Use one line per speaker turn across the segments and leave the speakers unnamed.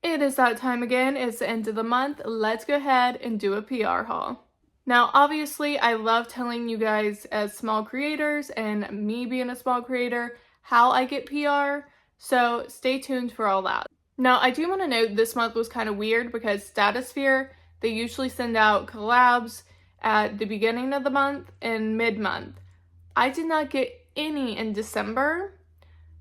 It is that time again. It's the end of the month. Let's go ahead and do a PR haul. Now, obviously, I love telling you guys as small creators and me being a small creator how I get PR, so stay tuned for all that. Now, I do want to note this month was kind of weird because Statosphere, they usually send out collabs at the beginning of the month and mid-month. I did not get any in December,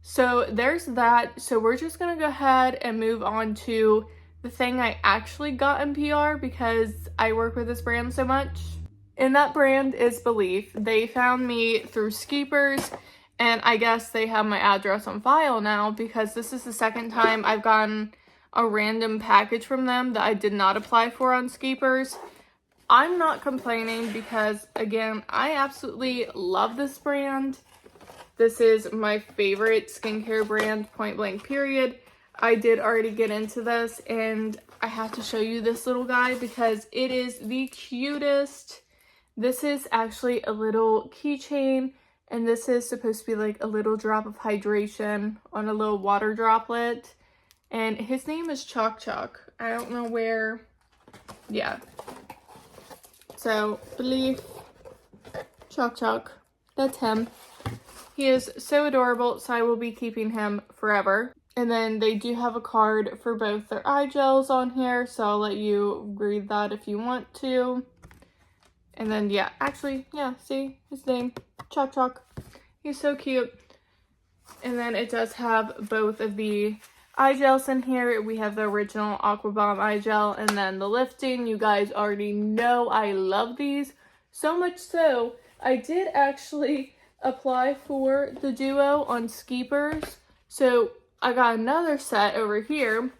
so there's that. So we're just going to go ahead and move on to the thing I actually got in PR because I work with this brand so much. And that brand is Belief. They found me through Skeepers, and I guess they have my address on file now because this is the second time I've gotten a random package from them that I did not apply for on Skeepers. I'm not complaining because, again, I absolutely love this brand. This is my favorite skincare brand, point blank period. I did already get into this, and I have to show you this little guy because it is the cutest. This is actually a little keychain, and this is supposed to be like a little drop of hydration on a little water droplet. And his name is Chalk Chalk. I don't know where, yeah. So, Belief, Chalk Chalk, that's him. He is so adorable, so I will be keeping him forever. And then they do have a card for both their eye gels on here, so I'll let you read that if you want to. And then, yeah, actually, yeah, see his name, Chalk Chalk. He's so cute. And then it does have both of the eye gels in here. We have the original Aqua Bomb eye gel, and then the lifting. You guys already know I love these. So much so, I did actually apply for the duo on Skeepers. So I got another set over here,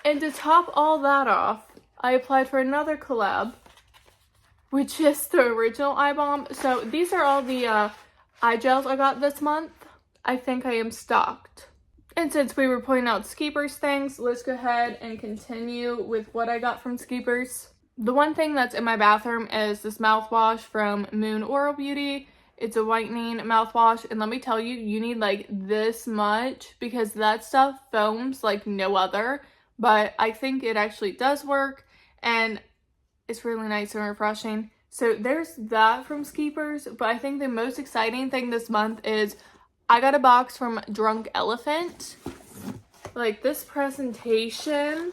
and to top all that off, I applied for another collab, which is the original eye balm. So these are all the eye gels I got this month. I think I am stocked. And since we were pointing out Skeepers things, let's go ahead and continue with what I got from Skeepers. The one thing that's in my bathroom is this mouthwash from Moon Oral Beauty. It's a whitening mouthwash, and let me tell you, you need like this much because that stuff foams like no other, but I think it actually does work, and it's really nice and refreshing. So there's that from Skeepers, but I think the most exciting thing this month is I got a box from Drunkelephant. Like, this presentation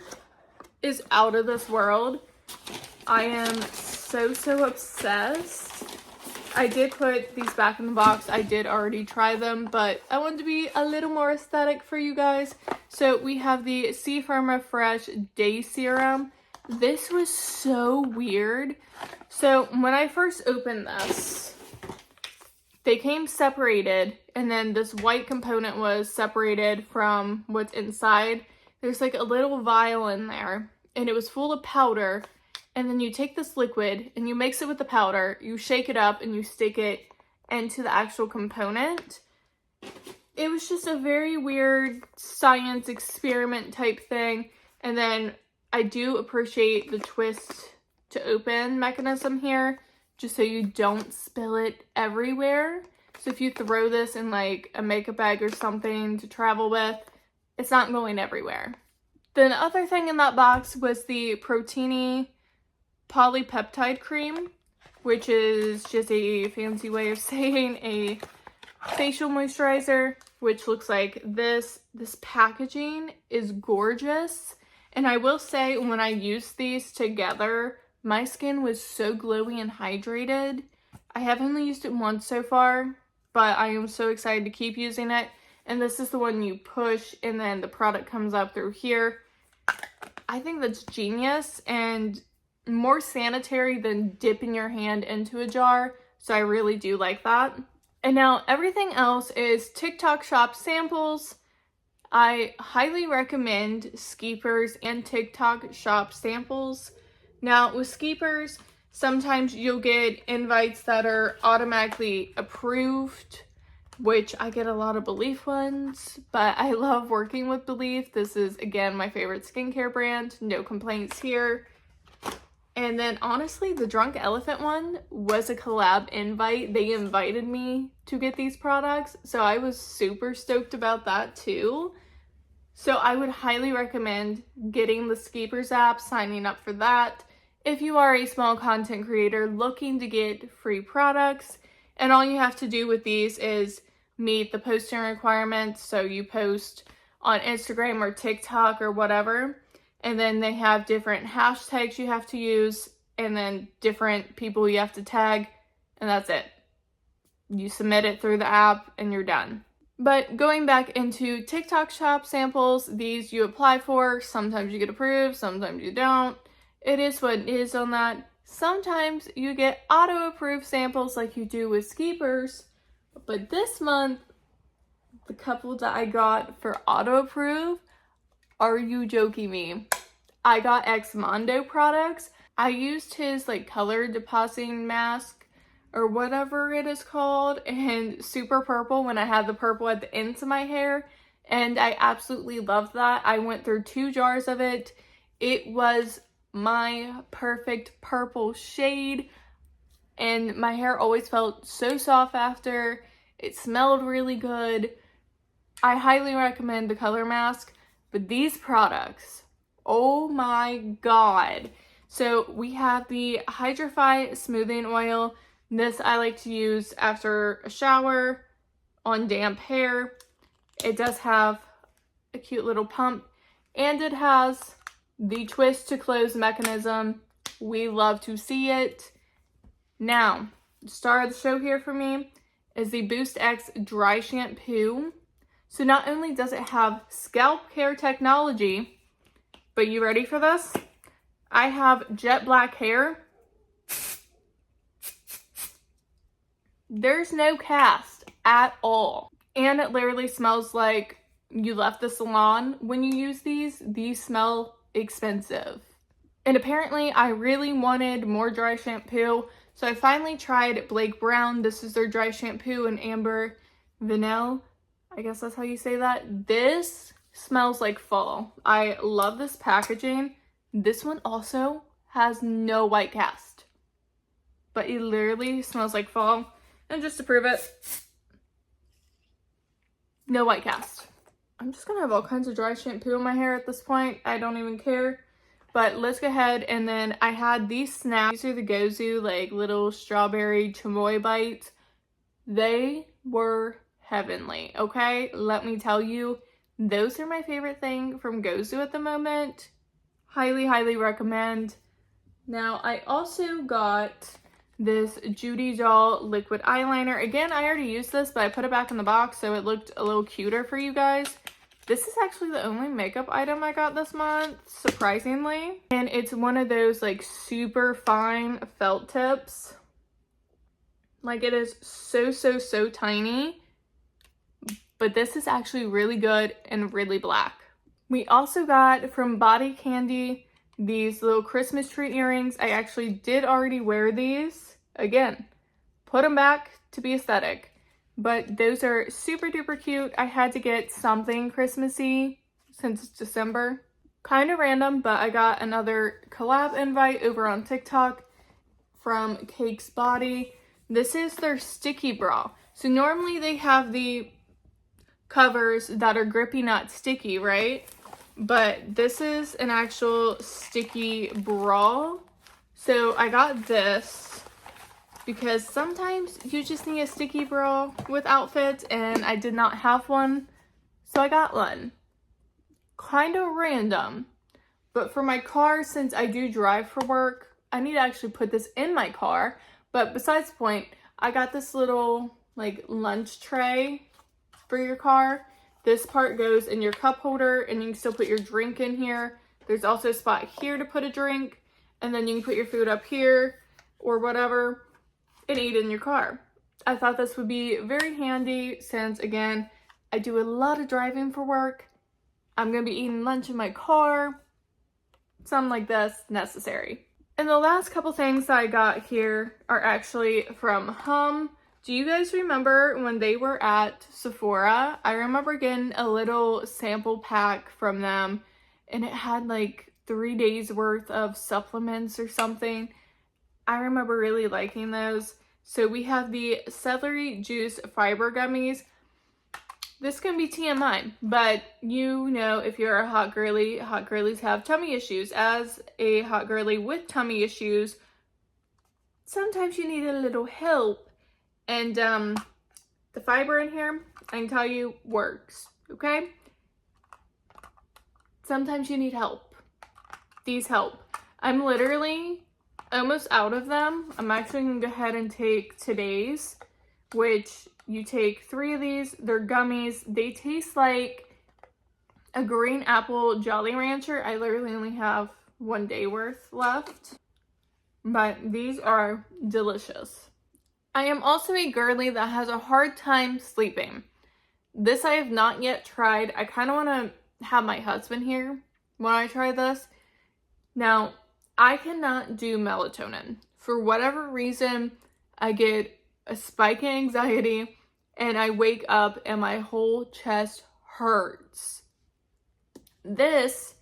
is out of this world. I am so obsessed. I did put these back in the box. I did already try them, but I wanted to be a little more aesthetic for you guys. So we have the C Firma Fresh Day Serum. This was so weird. So when I first opened this, they came separated, and then this white component was separated from what's inside. There's like a little vial in there, and it was full of powder. And then you take this liquid and you mix it with the powder, you shake it up, and you stick it into the actual component. It was just a very weird science experiment type thing. And then I do appreciate the twist to open mechanism here, just so you don't spill it everywhere. So if you throw this in like a makeup bag or something to travel with, it's not going everywhere. Then the other thing in that box was the Proteini polypeptide cream, which is just a fancy way of saying a facial moisturizer, which looks like this. This packaging is gorgeous, and I will say when I used these together, my skin was so glowy and hydrated. I have only used it once so far, but I am so excited to keep using it. And this is the one you push and then the product comes up through here. I think that's genius and more sanitary than dipping your hand into a jar, so I really do like that. And now everything else is TikTok shop samples. I highly recommend Skeepers and TikTok shop samples. Now with Skeepers, sometimes you'll get invites that are automatically approved, which I get a lot of Belief ones, but I love working with Belief. This is, again, my favorite skincare brand. No complaints here. And then, honestly, the Drunkelephant one was a collab invite. They invited me to get these products, so I was super stoked about that, too. So I would highly recommend getting the Skeepers app, signing up for that if you are a small content creator looking to get free products. And all you have to do with these is meet the posting requirements. So you post on Instagram or TikTok or whatever, and then they have different hashtags you have to use and then different people you have to tag, and that's it. You submit it through the app and you're done. But going back into TikTok shop samples, these you apply for. Sometimes you get approved, sometimes you don't. It is what it is on that. Sometimes you get auto-approved samples like you do with Skeepers. But this month, the couple that I got for auto-approve, are you joking me? I got Bradmondo products. I used his like color depositing mask or whatever it is called, and super purple when I had the purple at the ends of my hair, and I absolutely loved that. I went through 2 jars of it. It was my perfect purple shade, and my hair always felt so soft after. It smelled really good. I highly recommend the color mask, but these products, oh my god. So we have the Hydrify Smoothing Oil. This I like to use after a shower on damp hair. It does have a cute little pump, and it has the twist to close mechanism. We love to see it. Now, the star of the show here for me is the Boost X Dry Shampoo. So not only does it have scalp care technology, but you ready for this? I have jet black hair. There's no cast at all. And it literally smells like you left the salon when you use these. These smell expensive. And apparently I really wanted more dry shampoo, so I finally tried Blake Brown. This is their dry shampoo in Amber Vanille. I guess that's how you say that. This smells like fall. I love this packaging. This one also has no white cast, but it literally smells like fall. And just to prove it, no white cast. I'm just gonna have all kinds of dry shampoo in my hair at this point. I don't even care. But let's go ahead, and then I had these snaps. These are the Gozu, like little strawberry chamoy bites. They were heavenly, okay? Let me tell you, those are my favorite thing from Gozu at the moment. Highly, highly recommend. Now, I also got this Judy Doll liquid eyeliner. Again, I already used this, but I put it back in the box so it looked a little cuter for you guys. This is actually the only makeup item I got this month, surprisingly. And it's one of those like super fine felt tips. Like it is so, so, so tiny. But this is actually really good and really black. We also got from Body Candy these little Christmas tree earrings. I actually did already wear these. Again, put them back to be aesthetic. But those are super duper cute. I had to get something Christmassy since it's December. Kind of random, but I got another collab invite over on TikTok from Cakesbody. This is their sticky bra. So normally they have the covers that are grippy, not sticky, right? But this is an actual sticky bra. So I got this because sometimes you just need a sticky bra with outfits, and I did not have one, so I got one. Kind of random, but for my car, since I do drive for work, I need to actually put this in my car. But besides the point, I got this little like lunch tray for your car. This part goes in your cup holder, and you can still put your drink in here. There's also a spot here to put a drink, and then you can put your food up here or whatever and eat in your car. I thought this would be very handy since, again, I do a lot of driving for work. I'm gonna be eating lunch in my car. Something like this, necessary. And the last couple things that I got here are actually from Hum. Do you guys remember when they were at Sephora? I remember getting a little sample pack from them, and it had like 3 days worth of supplements or something. I remember really liking those. So we have the celery juice fiber gummies. this can be TMI, but you know, if you're a hot girlies have tummy issues. As a hot girly with tummy issues, sometimes you need a little help. And the fiber in here, I can tell you, works, okay? Sometimes you need help. These help. I'm literally almost out of them. I'm actually gonna go ahead and take today's, which you take 3 of these. They're gummies. They taste like a green apple Jolly Rancher. I literally only have 1 day worth left, but these are delicious. I am also a girly that has a hard time sleeping. This I have not yet tried. I kind of want to have my husband here when I try this. Now, I cannot do melatonin. For whatever reason, I get a spike in anxiety and I wake up and my whole chest hurts. This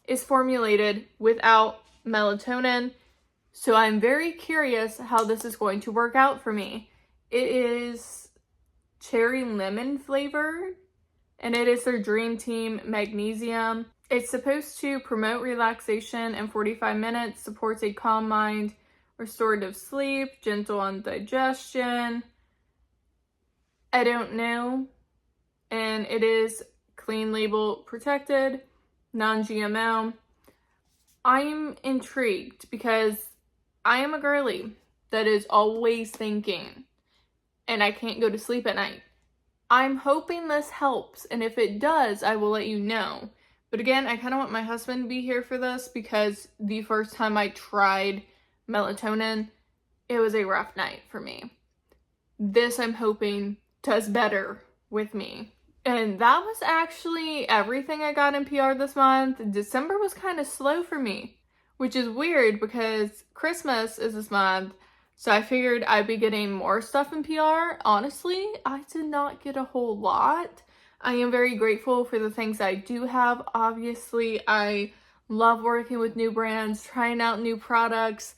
is formulated without melatonin, so I'm very curious how this is going to work out for me. It is cherry lemon flavored, and it is their Dream Team Magnesium. It's supposed to promote relaxation in 45 minutes, supports a calm mind, restorative sleep, gentle on digestion. I don't know. And it is clean label protected, non-GMO. I'm intrigued because I am a girly that is always thinking, and I can't go to sleep at night. I'm hoping this helps, and if it does, I will let you know. But again, I kind of want my husband to be here for this because the first time I tried melatonin, it was a rough night for me. This, I'm hoping, does better with me. And that was actually everything I got in PR this month. December was kind of slow for me, which is weird because Christmas is this month, so I figured I'd be getting more stuff in PR. Honestly, I did not get a whole lot. I am very grateful for the things I do have. Obviously, I love working with new brands, trying out new products.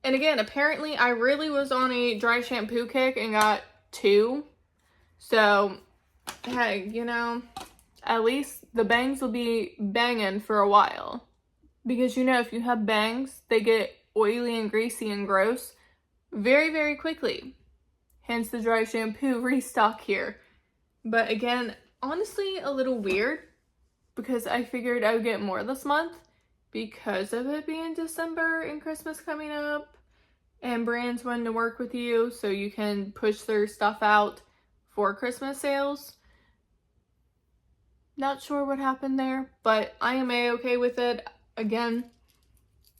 And again, apparently I really was on a dry shampoo kick and got 2. So, hey, you know, at least the bangs will be banging for a while. Because, you know, if you have bangs, they get oily and greasy and gross very, very quickly. Hence the dry shampoo restock here. But again, honestly, a little weird because I figured I would get more this month because of it being December and Christmas coming up and brands wanting to work with you so you can push their stuff out for Christmas sales. Not sure what happened there, but I am a-okay with it. Again,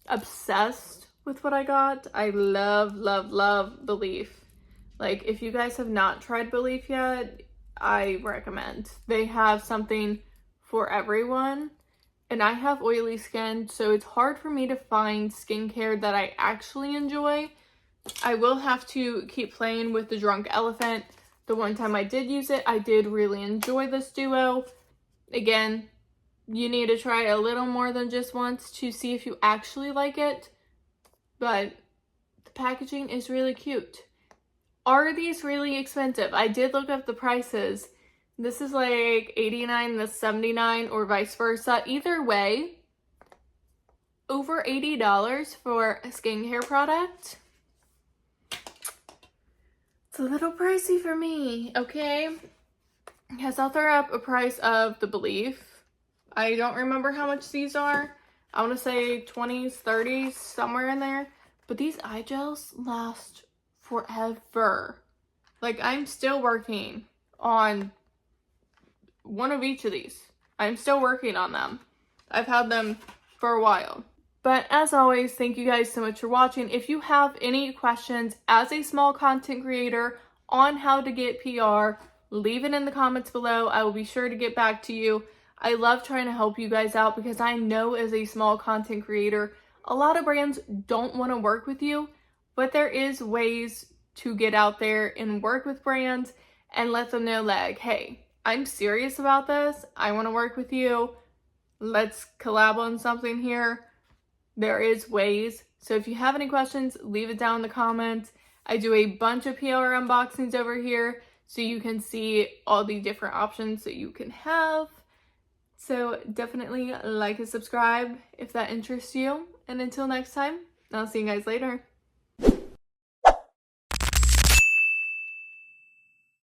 obsessed with what I got. I love, love, love Belief. Like, if you guys have not tried Belief yet, I recommend. They have something for everyone. And I have oily skin, so it's hard for me to find skincare that I actually enjoy. I will have to keep playing with the Drunkelephant. The one time I did use it, I did really enjoy this duo. Again, you need to try a little more than just once to see if you actually like it. But the packaging is really cute. Are these really expensive? I did look up the prices. This is like $89, this $79, or vice versa. Either way, over $80 for a skincare product. It's a little pricey for me, okay? Yes, I'll throw up a price of the Belief. I don't remember how much these are. I want to say 20s, 30s, somewhere in there. But these eye gels last forever. Like, I'm still working on one of each of these. I'm still working on them. I've had them for a while. But as always, thank you guys so much for watching. If you have any questions as a small content creator on how to get PR, leave it in the comments below. I will be sure to get back to you. I love trying to help you guys out because I know as a small content creator, a lot of brands don't want to work with you, but there is ways to get out there and work with brands and let them know, like, hey, I'm serious about this. I want to work with you. Let's collab on something here. There is ways. So if you have any questions, leave it down in the comments. I do a bunch of PR unboxings over here. so you can see all the different options that you can have. So definitely like and subscribe if that interests you. And until next time, I'll see you guys later.